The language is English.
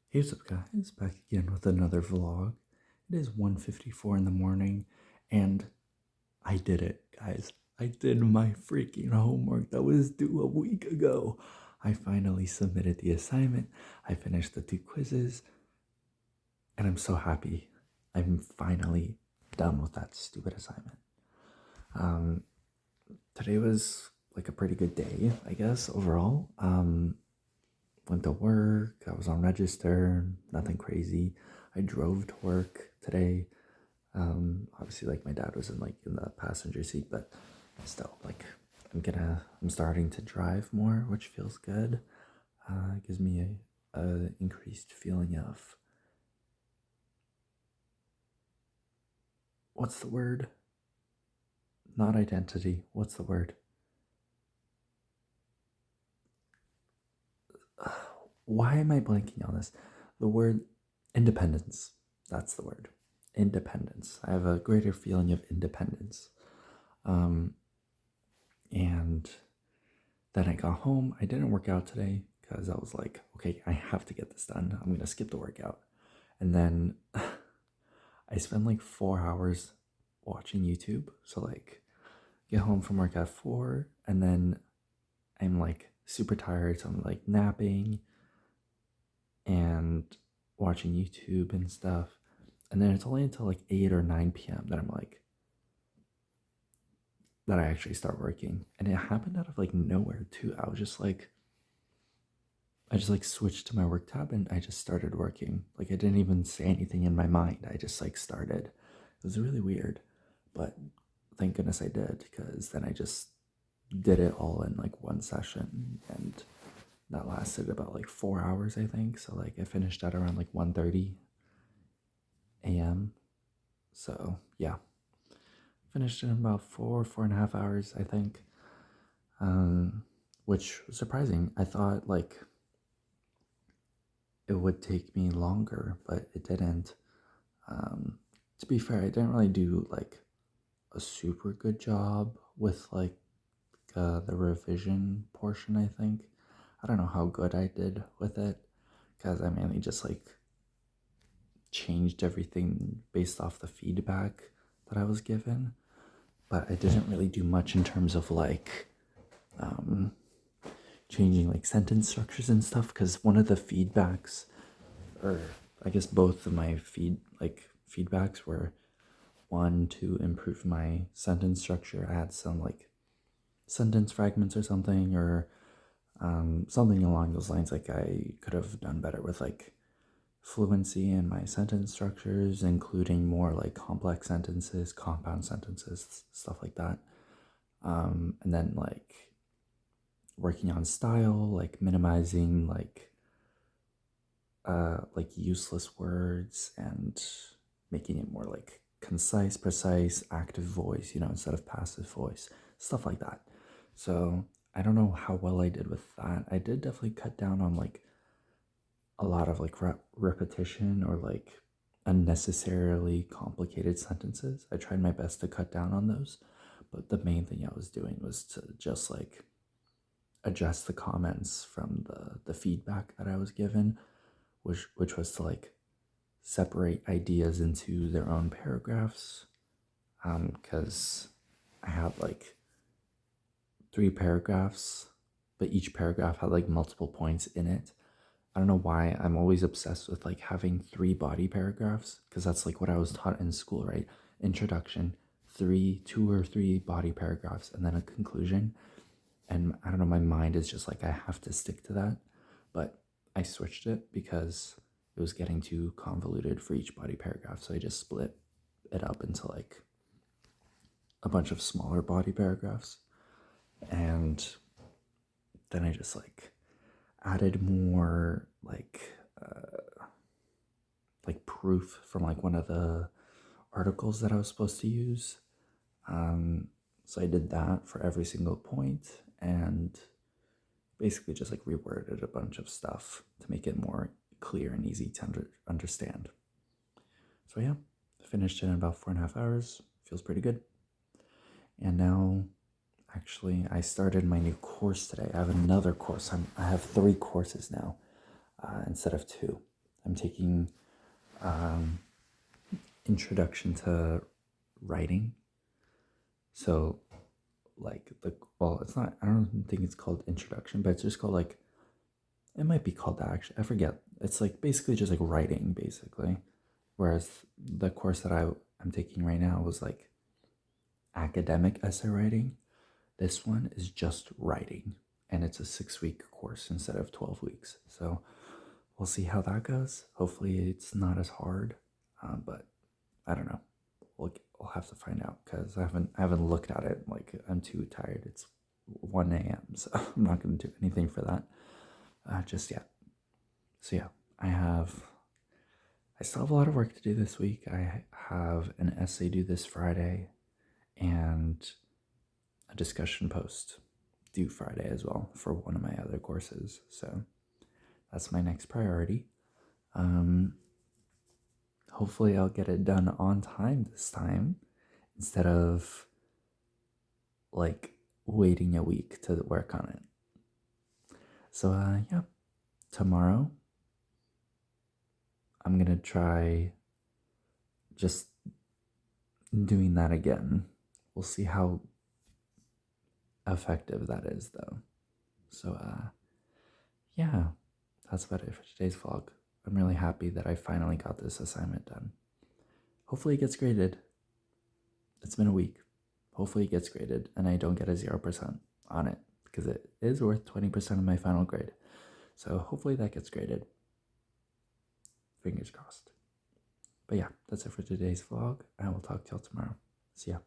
Hey, what's up, guys? Back again with another vlog. It is 1:54 in the morning, and I did it, guys. I did my freaking homework that was due a week ago. I finally submitted the assignment. I finished the 2 quizzes, and I'm so happy. I'm finally done with that stupid assignment. Um, Today was like a pretty good day, I guess, overall. Went to work, I was on register, nothing crazy. I drove to work today. Obviously, like my dad was in the passenger seat, but still, like I'm starting to drive more, which feels good. It gives me a increased feeling of, what's the word? Not identity. What's the word? Why am I blanking on this? The word independence. That's the word. Independence. I have a greater feeling of independence. Um, and then I got home. I didn't work out today because I was like, okay, I have to get this done. I'm going to skip the workout. And then I spend like 4 hours watching YouTube. So, like, get home from work at 4, and then I'm like super tired. So I'm like napping and watching YouTube and stuff. And then it's only until like 8 or 9 p.m. that that I actually start working. And it happened out of like nowhere too. I just like switched to my work tab and I just started working. Like I didn't even say anything in my mind. I just like started. It was really weird. But thank goodness I did, because then I just did it all in like one session, and that lasted about like 4 hours, I think. So like I finished at around like 1:30 a.m. So yeah, finished in about 4.5 hours, I think. Um, which was surprising. I thought like it would take me longer, but it didn't. Um, to be fair, I didn't really do like a super good job with like the revision portion, I think. I don't know how good I did with it, because I mainly just like changed everything based off the feedback that I was given. But I didn't really do much in terms of like um, changing like sentence structures and stuff, because one of the feedbacks, or I guess both of my feedbacks were, one, to improve my sentence structure, add some like sentence fragments or something, or something along those lines. Like I could have done better with like fluency in my sentence structures, including more like complex sentences, compound sentences, stuff like that. And then like working on style, like minimizing like useless words and making it more like concise, precise, active voice, instead of passive voice, stuff like that. So I don't know how well I did with that. I did definitely cut down on like a lot of like repetition or like unnecessarily complicated sentences. I tried my best to cut down on those, but the main thing I was doing was to just like address the comments from the feedback that I was given, which was to like separate ideas into their own paragraphs. Because I had like 3 paragraphs, but each paragraph had like multiple points in it. I don't know why I'm always obsessed with like having 3 body paragraphs, because that's like what I was taught in school, right? Introduction, 2 or 3 body paragraphs, and then a conclusion. And I don't know, my mind is just like, I have to stick to that. But I switched it because it was getting too convoluted for each body paragraph. So I just split it up into like a bunch of smaller body paragraphs. And then I just like added more like proof from like one of the articles that I was supposed to use. So I did that for every single point, and basically just like reworded a bunch of stuff to make it more clear and easy to understand. So yeah, finished it in about 4.5 hours. Feels pretty good. And now, actually, I started my new course today. I have another course. I have 3 courses now, instead of 2. I'm taking introduction to writing. So like well, it's not. I don't think it's called introduction, but it's just called like it might be called that actually. I forget. It's like basically just like writing basically. Whereas the course that I'm taking right now was like academic essay writing. This one is just writing, and it's a 6 week course instead of 12 weeks. So we'll see how that goes. Hopefully, it's not as hard, but I don't know. We'll have to find out because I haven't looked at it. Like I'm too tired. It's 1 a.m. So I'm not going to do anything for that just yet. So yeah, I still have a lot of work to do this week. I have an essay due this Friday and a discussion post due Friday as well for one of my other courses. So that's my next priority. Hopefully, I'll get it done on time this time instead of like waiting a week to work on it. So, yeah, tomorrow I'm gonna try just doing that again. We'll see how effective that is, though. So, yeah, that's about it for today's vlog. I'm really happy that I finally got this assignment done. Hopefully, it gets graded. It's been a week. Hopefully, it gets graded and I don't get a 0% on it because it is worth 20% of my final grade. So, hopefully, that gets graded. Fingers crossed. But yeah, that's it for today's vlog. I will talk to y'all tomorrow. See ya.